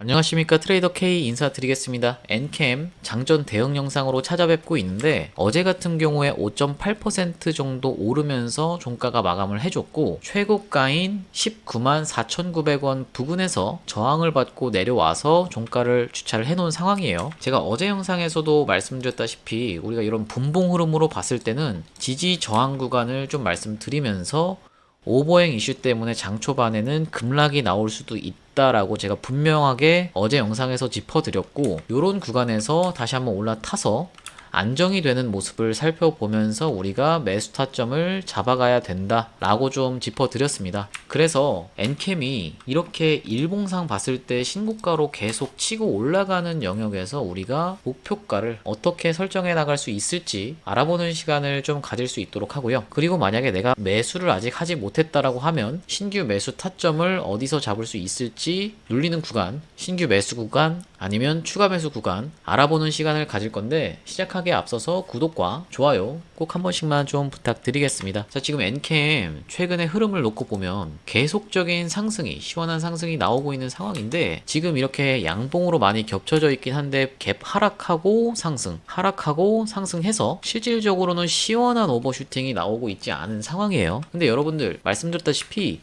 안녕하십니까, 트레이더 K 인사드리겠습니다. 엔캠 장전 대응 영상으로 찾아뵙고 있는데, 어제 같은 경우에 5.8% 정도 오르면서 종가가 마감을 해줬고, 최고가인 19만 4,900원 부근에서 저항을 받고 내려와서 종가를 주차를 해놓은 상황이에요. 제가 어제 영상에서도 말씀드렸다시피 우리가 이런 분봉 흐름으로 봤을 때는 지지 저항 구간을 좀 말씀드리면서, 오버행 이슈 때문에 장 초반에는 급락이 나올 수도 있다라고 제가 분명하게 어제 영상에서 짚어드렸고, 요런 구간에서 다시 한번 올라타서 안정이 되는 모습을 살펴보면서 우리가 매수 타점을 잡아가야 된다라고 좀 짚어드렸습니다. 그래서 엔캠이 이렇게 일봉상 봤을 때 신고가로 계속 치고 올라가는 영역에서 우리가 목표가를 어떻게 설정해 나갈 수 있을지 알아보는 시간을 좀 가질 수 있도록 하고요. 그리고 만약에 내가 매수를 아직 하지 못했다라고 하면 신규 매수 타점을 어디서 잡을 수 있을지 눌리는 구간, 신규 매수 구간, 아니면 추가 매수 구간 알아보는 시간을 가질 건데, 시작하기에 앞서서 구독과 좋아요 꼭 한 번씩만 좀 부탁드리겠습니다. 자, 지금 엔캠 최근의 흐름을 놓고 보면 계속적인 상승이, 시원한 상승이 나오고 있는 상황인데, 지금 이렇게 양봉으로 많이 겹쳐져 있긴 한데 갭 하락하고 상승, 하락하고 상승해서 실질적으로는 시원한 오버슈팅이 나오고 있지 않은 상황이에요. 근데 여러분들 말씀드렸다시피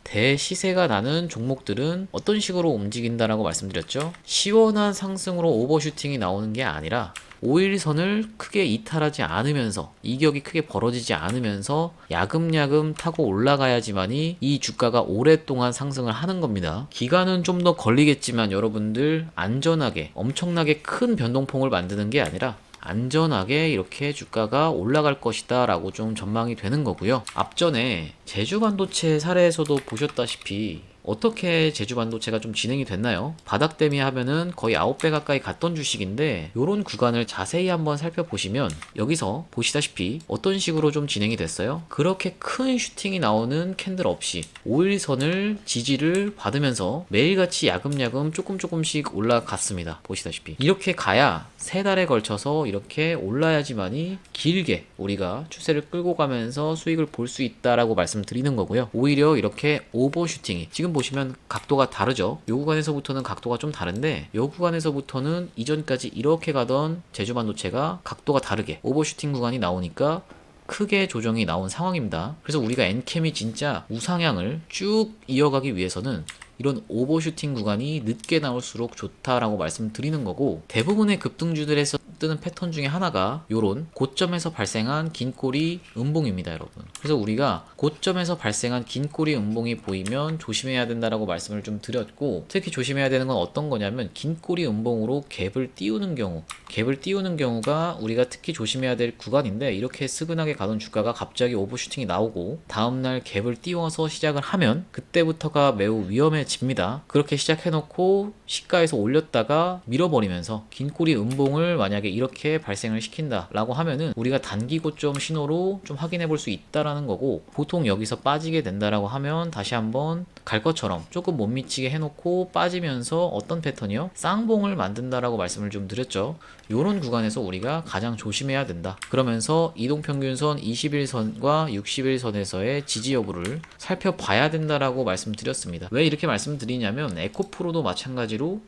대시세가 나는 종목들은 어떤 식으로 움직인다라고 말씀드렸죠? 시원한 상승으로 오버슈팅이 나오는 게 아니라 5일선을 크게 이탈하지 않으면서, 이격이 크게 벌어지지 않으면서 야금야금 타고 올라가야지만이 이 주가가 오랫동안 상승을 하는 겁니다. 기간은 좀 더 걸리겠지만 여러분들 안전하게 엄청나게 큰 변동폭을 만드는 게 아니라 안전하게 이렇게 주가가 올라갈 것이다 라고 좀 전망이 되는 거고요. 앞전에 제주반도체 사례에서도 보셨다시피 어떻게 제주반도체가 좀 진행이 됐나요? 바닥 대비 하면은 거의 9배 가까이 갔던 주식인데, 요런 구간을 자세히 한번 살펴보시면 여기서 보시다시피 어떤 식으로 좀 진행이 됐어요? 그렇게 큰 슈팅이 나오는 캔들 없이 5일선을 지지를 받으면서 매일같이 야금야금 조금씩 올라갔습니다. 보시다시피 이렇게 가야 3달에 걸쳐서 이렇게 올라야지만이 길게 우리가 추세를 끌고 가면서 수익을 볼 수 있다라고 말씀드리는 거고요. 오히려 이렇게 오버슈팅이, 지금 보시면 각도가 다르죠. 요 구간에서부터는 각도가 좀 다른데, 요 구간에서부터는 이전까지 이렇게 가던 제주반도체가 각도가 다르게 오버슈팅 구간이 나오니까 크게 조정이 나온 상황입니다. 그래서 우리가 엔캠이 진짜 우상향을 쭉 이어가기 위해서는 이런 오버슈팅 구간이 늦게 나올수록 좋다라고 말씀드리는 거고, 대부분의 급등주들에서 뜨는 패턴 중에 하나가 요런 고점에서 발생한 긴 꼬리 음봉입니다, 여러분. 그래서 우리가 고점에서 발생한 긴 꼬리 음봉이 보이면 조심해야 된다라고 말씀을 좀 드렸고, 특히 조심해야 되는 건 어떤 거냐면 긴 꼬리 음봉으로 갭을 띄우는 경우, 갭을 띄우는 경우가 우리가 특히 조심해야 될 구간인데, 이렇게 스근하게 가던 주가가 갑자기 오버슈팅이 나오고 다음날 갭을 띄워서 시작을 하면 그때부터가 매우 위험해집니다. 그렇게 시작해놓고 시가에서 올렸다가 밀어버리면서 긴 꼬리 음봉을 만약에 이렇게 발생을 시킨다 라고 하면은 우리가 단기 고점 신호로 좀 확인해 볼 수 있다라는 거고, 보통 여기서 빠지게 된다라고 하면 다시 한번 갈 것처럼 조금 못 미치게 해놓고 빠지면서 어떤 패턴이요? 쌍봉을 만든다라고 말씀을 좀 드렸죠. 요런 구간에서 우리가 가장 조심해야 된다. 그러면서 이동평균선 21선과 61선에서의 지지 여부를 살펴봐야 된다라고 말씀드렸습니다. 왜 이렇게 말씀드리냐면, 에코프로도 마찬가지로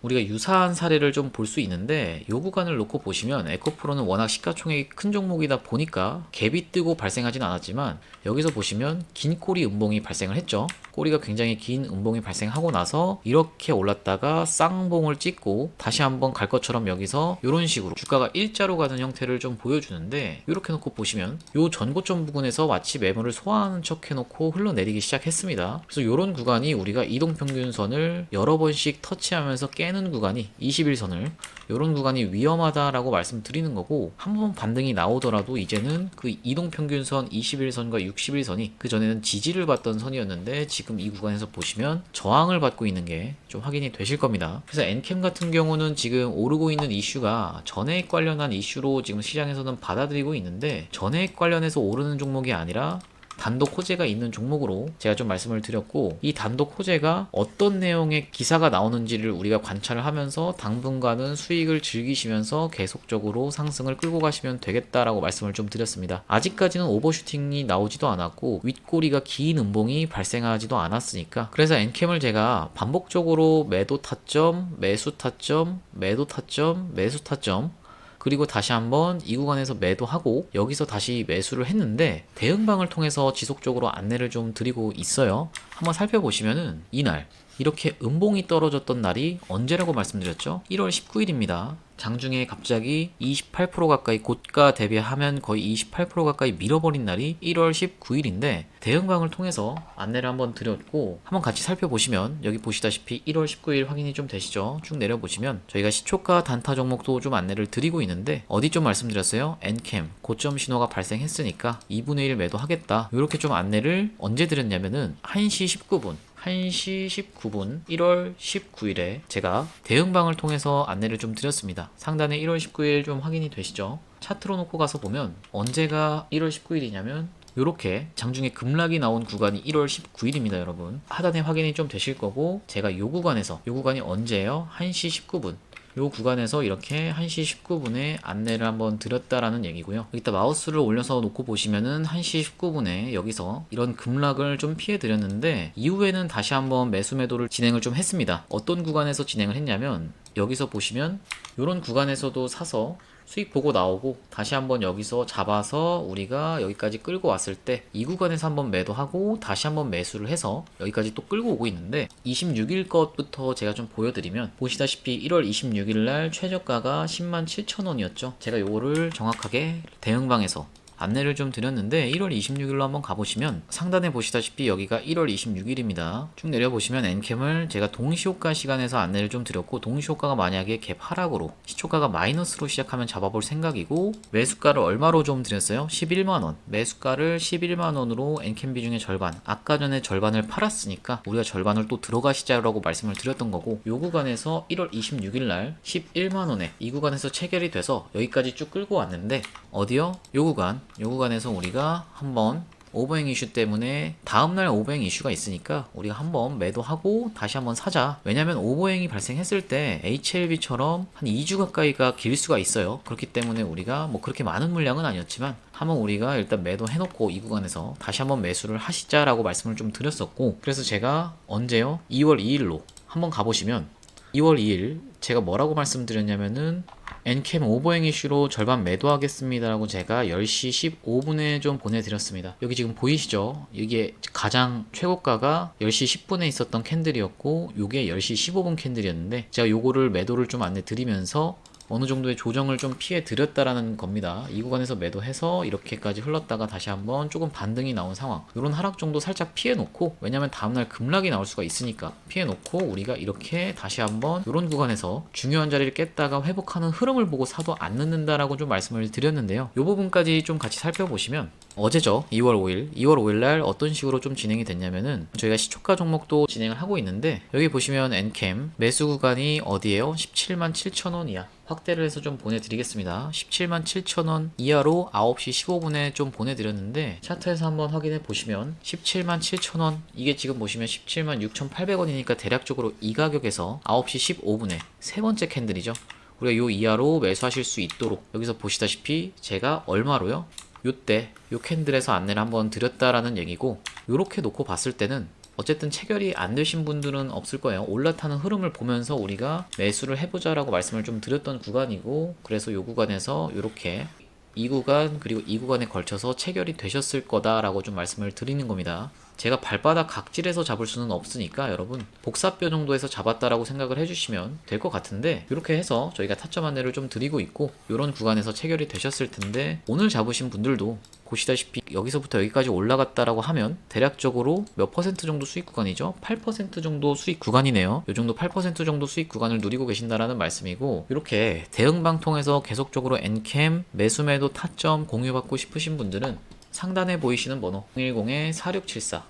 우리가 유사한 사례를 좀 볼 수 있는데, 요 구간을 놓고 보시면 에코프로는 워낙 시가총액이 큰 종목이다 보니까 갭이 뜨고 발생하진 않았지만, 여기서 보시면 긴 꼬리 음봉이 발생을 했죠. 꼬리가 굉장히 긴 음봉이 발생하고 나서 이렇게 올랐다가 쌍봉을 찍고 다시 한번 갈 것처럼 여기서 이런 식으로 주가가 일자로 가는 형태를 좀 보여주는데, 이렇게 놓고 보시면 요 전고점 부근에서 마치 매물을 소화하는 척 해놓고 흘러내리기 시작했습니다. 그래서 이런 구간이 우리가 이동평균선을 여러 번씩 터치하면서 깨는 구간이 21선을, 이런 구간이 위험하다라고 말씀드리는 거고, 한번 반등이 나오더라도 이제는 그 이동평균선 21선과 61선이 그 전에는 지지를 받던 선이었는데 지금 이 구간에서 보시면 저항을 받고 있는 게 좀 확인이 되실 겁니다. 그래서 엔캠 같은 경우는 지금 오르고 있는 이슈가 전해액 관련한 이슈로 지금 시장에서는 받아들이고 있는데, 전해액 관련해서 오르는 종목이 아니라 단독 호재가 있는 종목으로 제가 좀 말씀을 드렸고, 이 단독 호재가 어떤 내용의 기사가 나오는지를 우리가 관찰을 하면서 당분간은 수익을 즐기시면서 계속적으로 상승을 끌고 가시면 되겠다라고 말씀을 좀 드렸습니다. 아직까지는 오버슈팅이 나오지도 않았고 윗꼬리가 긴 음봉이 발생하지도 않았으니까, 그래서 엔캠을 제가 반복적으로 매도 타점, 매수 타점, 매도 타점, 매수 타점, 그리고 다시 한번 이 구간에서 매도하고 여기서 다시 매수를 했는데, 대응방을 통해서 지속적으로 안내를 좀 드리고 있어요. 한번 살펴보시면은 이날 이렇게 음봉이 떨어졌던 날이 언제라고 말씀드렸죠? 1월 19일입니다. 장중에 갑자기 28% 가까이, 고가 대비하면 거의 28% 가까이 밀어버린 날이 1월 19일인데 대응방을 통해서 안내를 한번 드렸고, 한번 같이 살펴보시면 여기 보시다시피 1월 19일 확인이 좀 되시죠? 쭉 내려보시면 저희가 시초가 단타 종목도 좀 안내를 드리고 있는데, 어디 좀 말씀드렸어요? 엔캠 고점 신호가 발생했으니까 2분의 1 매도하겠다, 이렇게 좀 안내를 언제 드렸냐면은 1시 19분 1시 19분 1월 19일에 제가 대응방을 통해서 안내를 좀 드렸습니다. 상단에 1월 19일 좀 확인이 되시죠? 차트로 놓고 가서 보면 언제가 1월 19일이냐면 요렇게 장중에 급락이 나온 구간이 1월 19일입니다, 여러분. 하단에 확인이 좀 되실 거고, 제가 요 구간이 언제예요? 1시 19분. 요 구간에서 이렇게 1시 19분에 안내를 한번 드렸다라는 얘기고요. 여기다 마우스를 올려서 놓고 보시면은 1시 19분에 여기서 이런 급락을 좀 피해 드렸는데, 이후에는 다시 한번 매수 매도를 진행을 좀 했습니다. 어떤 구간에서 진행을 했냐면, 여기서 보시면 요런 구간에서도 사서 수익 보고 나오고, 다시 한번 여기서 잡아서 우리가 여기까지 끌고 왔을 때 이 구간에서 한번 매도하고 다시 한번 매수를 해서 여기까지 또 끌고 오고 있는데, 26일 것부터 제가 좀 보여드리면, 보시다시피 1월 26일 날 최저가가 107,000원이었죠. 제가 요거를 정확하게 대응방에서 안내를 좀 드렸는데, 1월 26일로 한번 가보시면 상단에 보시다시피 여기가 1월 26일입니다. 쭉 내려보시면 엔캠을 제가 동시호가 시간에서 안내를 좀 드렸고, 동시호가가 만약에 갭 하락으로 시초가가 마이너스로 시작하면 잡아볼 생각이고, 매수가를 얼마로 좀 드렸어요? 11만원. 매수가를 11만원으로 엔캠 비중의 절반, 아까 전에 절반을 팔았으니까 우리가 절반을 또 들어가시자라고 말씀을 드렸던 거고, 요 구간에서 1월 26일 날 11만원에 이 구간에서 체결이 돼서 여기까지 쭉 끌고 왔는데, 어디요? 요 구간에서 우리가 한번 오버행 이슈 때문에 다음날 오버행 이슈가 있으니까 우리가 한번 매도하고 다시 한번 사자. 왜냐면 오버행이 발생했을 때 HLB처럼 한 2주 가까이가 길 수가 있어요. 그렇기 때문에 우리가 뭐 그렇게 많은 물량은 아니었지만 한번 우리가 일단 매도해놓고 이 구간에서 다시 한번 매수를 하시자라고 말씀을 좀 드렸었고, 그래서 제가 언제요? 2월 2일로 한번 가보시면 2월 2일 제가 뭐라고 말씀드렸냐면은 엔캠 오버행 이슈로 절반 매도하겠습니다라고 제가 10시 15분에 좀 보내드렸습니다. 여기 지금 보이시죠? 이게 가장 최고가가 10시 10분에 있었던 캔들이었고, 요게 10시 15분 캔들이었는데, 제가 요거를 매도를 좀 안내 드리면서 어느 정도의 조정을 좀 피해 드렸다라는 겁니다. 이 구간에서 매도해서 이렇게까지 흘렀다가 다시 한번 조금 반등이 나온 상황, 이런 하락 정도 살짝 피해 놓고, 왜냐면 다음날 급락이 나올 수가 있으니까 피해 놓고 우리가 이렇게 다시 한번 이런 구간에서 중요한 자리를 깼다가 회복하는 흐름을 보고 사도 안 늦는다라고 좀 말씀을 드렸는데요. 이 부분까지 좀 같이 살펴보시면, 어제죠, 2월 5일 날 어떤 식으로 좀 진행이 됐냐면은, 저희가 시초가 종목도 진행을 하고 있는데, 여기 보시면 엔캠 매수 구간이 어디에요? 17만 7천원 이하 확대를 해서 좀 보내드리겠습니다. 17만 7천원 이하로 9시 15분에 좀 보내드렸는데, 차트에서 한번 확인해 보시면 17만 7천원, 이게 지금 보시면 17만 6,800원이니까 대략적으로 이 가격에서 9시 15분에 세 번째 캔들이죠. 우리가 요 이하로 매수하실 수 있도록, 여기서 보시다시피 제가 얼마로요? 요때 요 캔들에서 안내를 한번 드렸다라는 얘기고, 요렇게 놓고 봤을 때는 어쨌든 체결이 안 되신 분들은 없을 거예요. 올라타는 흐름을 보면서 우리가 매수를 해보자라고 말씀을 좀 드렸던 구간이고, 그래서 요 구간에서 요렇게 이 구간 그리고 이 구간에 걸쳐서 체결이 되셨을 거다라고 좀 말씀을 드리는 겁니다. 제가 발바닥 각질에서 잡을 수는 없으니까 여러분 복사뼈 정도에서 잡았다라고 생각을 해주시면 될 것 같은데, 이렇게 해서 저희가 타점 안내를 좀 드리고 있고, 이런 구간에서 체결이 되셨을 텐데, 오늘 잡으신 분들도 보시다시피 여기서부터 여기까지 올라갔다라고 하면 대략적으로 몇 퍼센트 정도 수익 구간이죠? 8% 정도 수익 구간이네요. 요 정도 8% 정도 수익 구간을 누리고 계신다라는 말씀이고, 이렇게 대응방 통해서 계속적으로 엔캠 매수 매도 타점 공유받고 싶으신 분들은 상단에 보이시는 번호 010-4674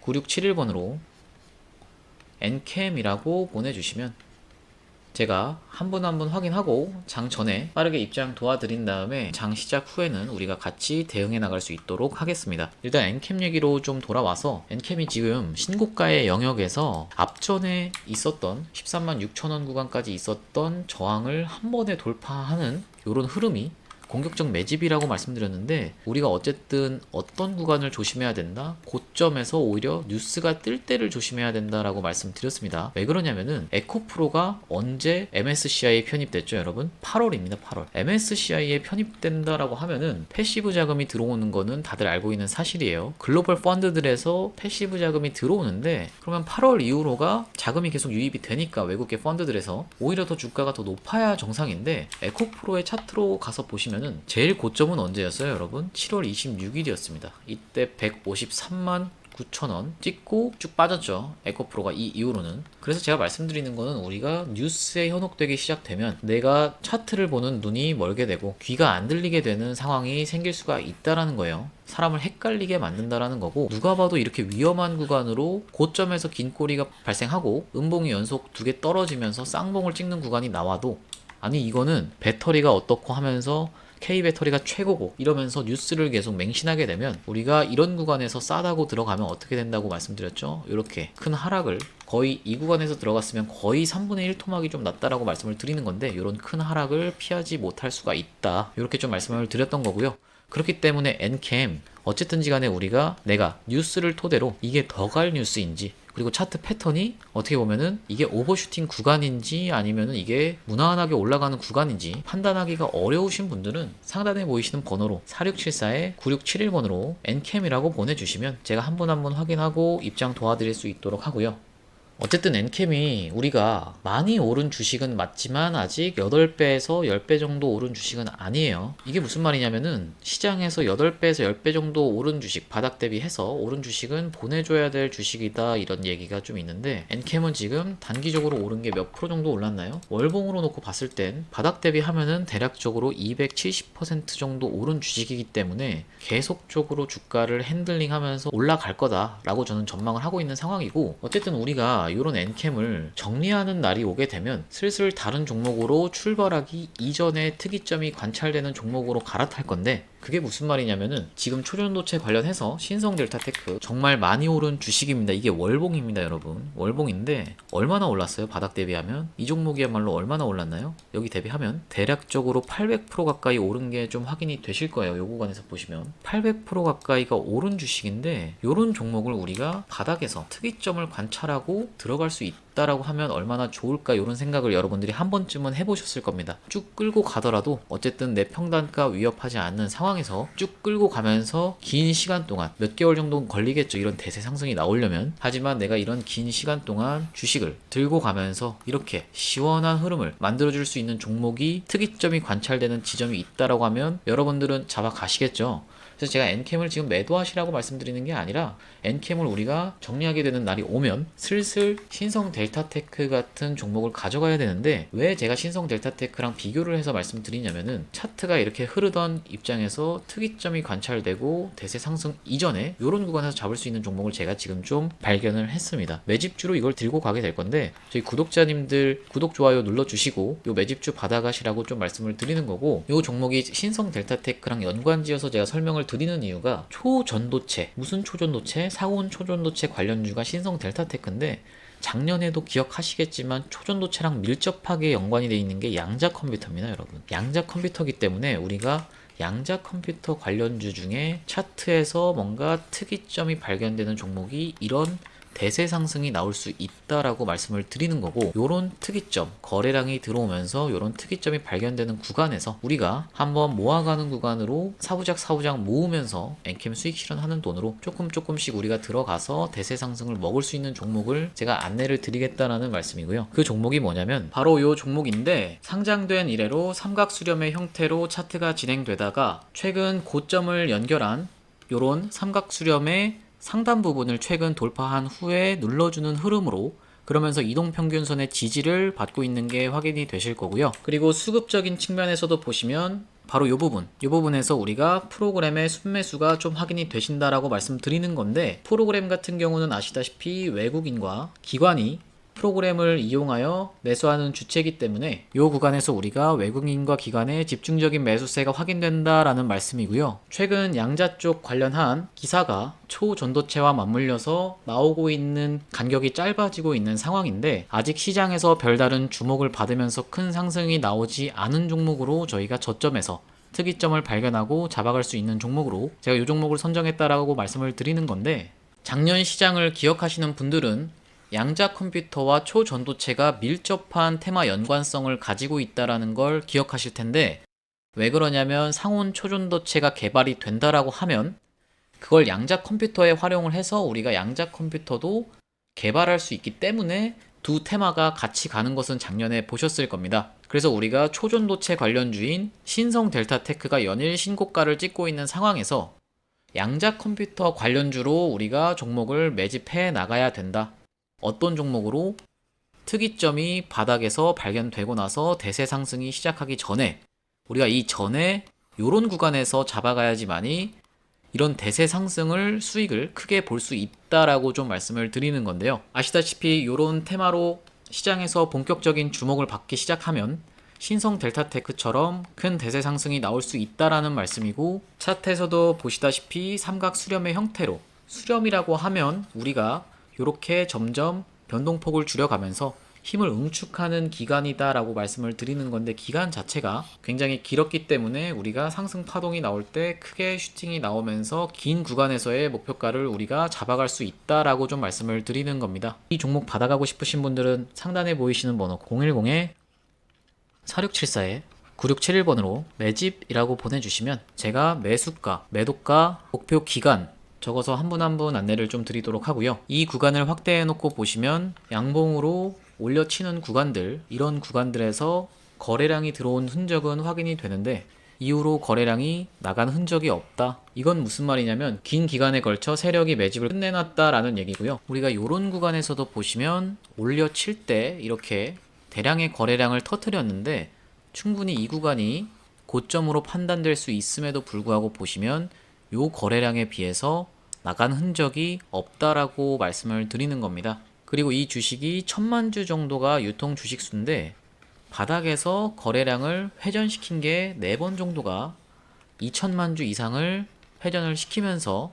9671번으로 엔캠이라고 보내주시면 제가 한 분 한 분 확인하고 장 전에 빠르게 입장 도와드린 다음에 장 시작 후에는 우리가 같이 대응해 나갈 수 있도록 하겠습니다. 일단 엔캠 얘기로 좀 돌아와서, 엔캠이 지금 신고가의 영역에서 앞전에 있었던 13만 6천 원 구간까지 있었던 저항을 한 번에 돌파하는 이런 흐름이 공격적 매집이라고 말씀드렸는데, 우리가 어쨌든 어떤 구간을 조심해야 된다? 고점에서 오히려 뉴스가 뜰 때를 조심해야 된다라고 말씀드렸습니다. 왜 그러냐면은 에코프로가 언제 MSCI에 편입됐죠, 여러분? 8월입니다, 8월. MSCI에 편입된다라고 하면은 패시브 자금이 들어오는 거는 다들 알고 있는 사실이에요. 글로벌 펀드들에서 패시브 자금이 들어오는데, 그러면 8월 이후로가 자금이 계속 유입이 되니까 외국계 펀드들에서 오히려 더 주가가 더 높아야 정상인데, 에코프로의 차트로 가서 보시면 제일 고점은 언제였어요, 여러분? 7월 26일이었습니다. 이때 153만 9천원 찍고 쭉 빠졌죠, 에코프로가. 이 이후로는. 그래서 제가 말씀드리는 거는, 우리가 뉴스에 현혹되기 시작되면 내가 차트를 보는 눈이 멀게 되고 귀가 안 들리게 되는 상황이 생길 수가 있다라는 거예요. 사람을 헷갈리게 만든다라는 거고, 누가 봐도 이렇게 위험한 구간으로 고점에서 긴 꼬리가 발생하고 음봉이 연속 2개 떨어지면서 쌍봉을 찍는 구간이 나와도, 아니 이거는 배터리가 어떻고 하면서 K배터리가 최고고 이러면서 뉴스를 계속 맹신하게 되면, 우리가 이런 구간에서 싸다고 들어가면 어떻게 된다고 말씀드렸죠? 이렇게 큰 하락을, 거의 이 구간에서 들어갔으면 거의 3분의 1 토막이 좀 났다라고 말씀을 드리는 건데, 이런 큰 하락을 피하지 못할 수가 있다, 이렇게 좀 말씀을 드렸던 거고요. 그렇기 때문에 엔캠 어쨌든지 간에 우리가 내가 뉴스를 토대로 이게 더 갈 뉴스인지, 그리고 차트 패턴이 어떻게 보면은 이게 오버슈팅 구간인지 아니면은 이게 무난하게 올라가는 구간인지 판단하기가 어려우신 분들은 상단에 보이시는 번호로 4674-9671번으로 엔캠이라고 보내주시면 제가 한 분 한 분 확인하고 입장 도와드릴 수 있도록 하고요. 어쨌든 엔캠이 우리가 많이 오른 주식은 맞지만 아직 8배에서 10배 정도 오른 주식은 아니에요. 이게 무슨 말이냐면은, 시장에서 8배에서 10배 정도 오른 주식, 바닥 대비해서 오른 주식은 보내줘야 될 주식이다, 이런 얘기가 좀 있는데, 엔캠은 지금 단기적으로 오른 게 몇 프로 정도 올랐나요? 월봉으로 놓고 봤을 땐 바닥 대비하면은 대략적으로 270% 정도 오른 주식이기 때문에 계속적으로 주가를 핸들링하면서 올라갈 거다라고 저는 전망을 하고 있는 상황이고, 어쨌든 우리가 이런 엔캠을 정리하는 날이 오게 되면 슬슬 다른 종목으로 출발하기 이전에 특이점이 관찰되는 종목으로 갈아탈 건데, 그게 무슨 말이냐면은, 지금 초전도체 관련해서 신성델타테크 정말 많이 오른 주식입니다. 이게 월봉입니다, 여러분. 월봉인데 얼마나 올랐어요? 바닥 대비하면 이 종목이야말로 얼마나 올랐나요? 여기 대비하면 대략적으로 800% 가까이 오른 게 좀 확인이 되실 거예요. 요 구간에서 보시면 800% 가까이가 오른 주식인데, 요런 종목을 우리가 바닥에서 특이점을 관찰하고 들어갈 수 있다라고 하면 얼마나 좋을까, 이런 생각을 여러분들이 한 번쯤은 해보셨을 겁니다. 쭉 끌고 가더라도 어쨌든 내 평단가 위협하지 않는 상황에서 쭉 끌고 가면서 긴 시간 동안, 몇 개월 정도 걸리겠죠, 이런 대세 상승이 나오려면. 하지만 내가 이런 긴 시간 동안 주식을 들고 가면서 이렇게 시원한 흐름을 만들어줄 수 있는 종목이, 특이점이 관찰되는 지점이 있다라고 하면 여러분들은 잡아 가시겠죠. 그래서 제가 엔캠을 지금 매도하시라고 말씀드리는 게 아니라, 엔캠을 우리가 정리하게 되는 날이 오면 슬슬 신성 델타테크 같은 종목을 가져가야 되는데, 왜 제가 신성 델타테크랑 비교를 해서 말씀드리냐면은, 차트가 이렇게 흐르던 입장에서 특이점이 관찰되고 대세 상승 이전에 이런 구간에서 잡을 수 있는 종목을 제가 지금 좀 발견을 했습니다. 매집주로 이걸 들고 가게 될 건데, 저희 구독자님들 구독 좋아요 눌러주시고 요 매집주 받아가시라고 좀 말씀을 드리는 거고, 요 종목이 신성 델타테크랑 연관지어서 제가 설명을 드리는 이유가, 초전도체, 무슨 초전도체? 사온 초전도체 관련주가 신성 델타테크인데, 작년에도 기억하시겠지만 초전도체랑 밀접하게 연관이 되어 있는 게 양자 컴퓨터입니다, 여러분. 양자 컴퓨터이기 때문에 우리가 양자 컴퓨터 관련주 중에 차트에서 뭔가 특이점이 발견되는 종목이 이런 대세 상승이 나올 수 있다라고 말씀을 드리는 거고, 요런 특이점, 거래량이 들어오면서 요런 특이점이 발견되는 구간에서 우리가 한번 모아가는 구간으로 사부작 모으면서 엔캠 수익 실현하는 돈으로 조금씩 우리가 들어가서 대세 상승을 먹을 수 있는 종목을 제가 안내를 드리겠다라는 말씀이고요. 그 종목이 뭐냐면 바로 요 종목인데, 상장된 이래로 삼각수렴의 형태로 차트가 진행되다가 최근 고점을 연결한 요런 삼각수렴의 상단 부분을 최근 돌파한 후에 눌러주는 흐름으로, 그러면서 이동평균선의 지지를 받고 있는 게 확인이 되실 거고요. 그리고 수급적인 측면에서도 보시면 바로 이 부분에서 우리가 프로그램의 순매수가 좀 확인이 되신다라고 말씀드리는 건데, 프로그램 같은 경우는 아시다시피 외국인과 기관이 프로그램을 이용하여 매수하는 주체이기 때문에 이 구간에서 우리가 외국인과 기관의 집중적인 매수세가 확인된다라는 말씀이고요. 최근 양자 쪽 관련한 기사가 초전도체와 맞물려서 나오고 있는 간격이 짧아지고 있는 상황인데 아직 시장에서 별다른 주목을 받으면서 큰 상승이 나오지 않은 종목으로 저희가 저점에서 특이점을 발견하고 잡아갈 수 있는 종목으로 제가 이 종목을 선정했다라고 말씀을 드리는 건데, 작년 시장을 기억하시는 분들은 양자 컴퓨터와 초전도체가 밀접한 테마 연관성을 가지고 있다는 걸 기억하실 텐데, 왜 그러냐면 상온 초전도체가 개발이 된다라고 하면 그걸 양자 컴퓨터에 활용을 해서 우리가 양자 컴퓨터도 개발할 수 있기 때문에 두 테마가 같이 가는 것은 작년에 보셨을 겁니다. 그래서 우리가 초전도체 관련주인 신성 델타테크가 연일 신고가를 찍고 있는 상황에서 양자 컴퓨터 관련주로 우리가 종목을 매집해 나가야 된다. 어떤 종목으로? 특이점이 바닥에서 발견되고 나서 대세 상승이 시작하기 전에, 우리가 이 전에 이런 구간에서 잡아가야지만이 이런 대세 상승을 수익을 크게 볼 수 있다라고 좀 말씀을 드리는 건데요. 아시다시피 이런 테마로 시장에서 본격적인 주목을 받기 시작하면 신성 델타테크처럼 큰 대세 상승이 나올 수 있다라는 말씀이고, 차트에서도 보시다시피 삼각 수렴의 형태로, 수렴이라고 하면 우리가 이렇게 점점 변동폭을 줄여가면서 힘을 응축하는 기간이다 라고 말씀을 드리는 건데, 기간 자체가 굉장히 길었기 때문에 우리가 상승 파동이 나올 때 크게 슈팅이 나오면서 긴 구간에서의 목표가를 우리가 잡아갈 수 있다 라고 좀 말씀을 드리는 겁니다. 이 종목 받아가고 싶으신 분들은 상단에 보이시는 번호 010-4674에 9671번으로 매집이라고 보내주시면 제가 매수가, 매도가, 목표 기간 적어서 한 분 한 분 안내를 좀 드리도록 하고요. 이 구간을 확대해 놓고 보시면 양봉으로 올려치는 구간들, 이런 구간들에서 거래량이 들어온 흔적은 확인이 되는데 이후로 거래량이 나간 흔적이 없다. 이건 무슨 말이냐면 긴 기간에 걸쳐 세력이 매집을 끝내놨다라는 얘기고요. 우리가 이런 구간에서도 보시면 올려칠 때 이렇게 대량의 거래량을 터뜨렸는데 충분히 이 구간이 고점으로 판단될 수 있음에도 불구하고 보시면 요 거래량에 비해서 나간 흔적이 없다라고 말씀을 드리는 겁니다. 그리고 이 주식이 1000만 주 정도가 유통 주식수인데 바닥에서 거래량을 회전시킨 게 4번 정도가 2000만 주 이상을 회전을 시키면서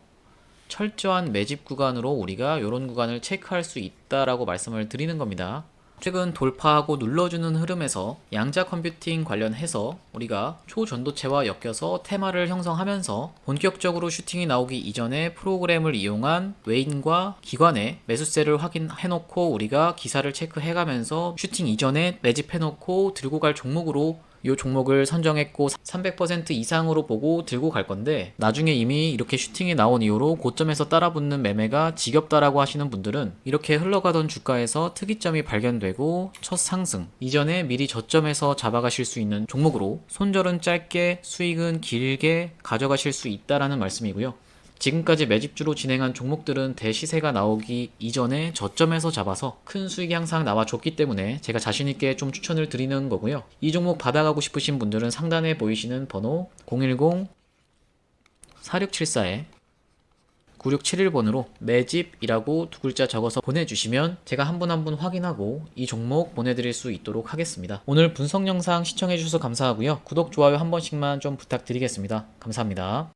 철저한 매집 구간으로 우리가 이런 구간을 체크할 수 있다라고 말씀을 드리는 겁니다. 최근 돌파하고 눌러주는 흐름에서 양자 컴퓨팅 관련해서 우리가 초전도체와 엮여서 테마를 형성하면서 본격적으로 슈팅이 나오기 이전에 프로그램을 이용한 외인과 기관의 매수세를 확인해놓고 우리가 기사를 체크해가면서 슈팅 이전에 매집해놓고 들고 갈 종목으로 이 종목을 선정했고 300% 이상으로 보고 들고 갈 건데, 나중에 이미 이렇게 슈팅이 나온 이후로 고점에서 따라붙는 매매가 지겹다라고 하시는 분들은 이렇게 흘러가던 주가에서 특이점이 발견되고 첫 상승 이전에 미리 저점에서 잡아가실 수 있는 종목으로 손절은 짧게 수익은 길게 가져가실 수 있다라는 말씀이고요. 지금까지 매집주로 진행한 종목들은 대시세가 나오기 이전에 저점에서 잡아서 큰 수익이 항상 나와줬기 때문에 제가 자신있게 좀 추천을 드리는 거고요. 이 종목 받아가고 싶으신 분들은 상단에 보이시는 번호 010-4674에 9671번으로 매집이라고 두 글자 적어서 보내주시면 제가 한 분 한 분 확인하고 이 종목 보내드릴 수 있도록 하겠습니다. 오늘 분석 영상 시청해주셔서 감사하고요. 구독, 좋아요 한 번씩만 좀 부탁드리겠습니다. 감사합니다.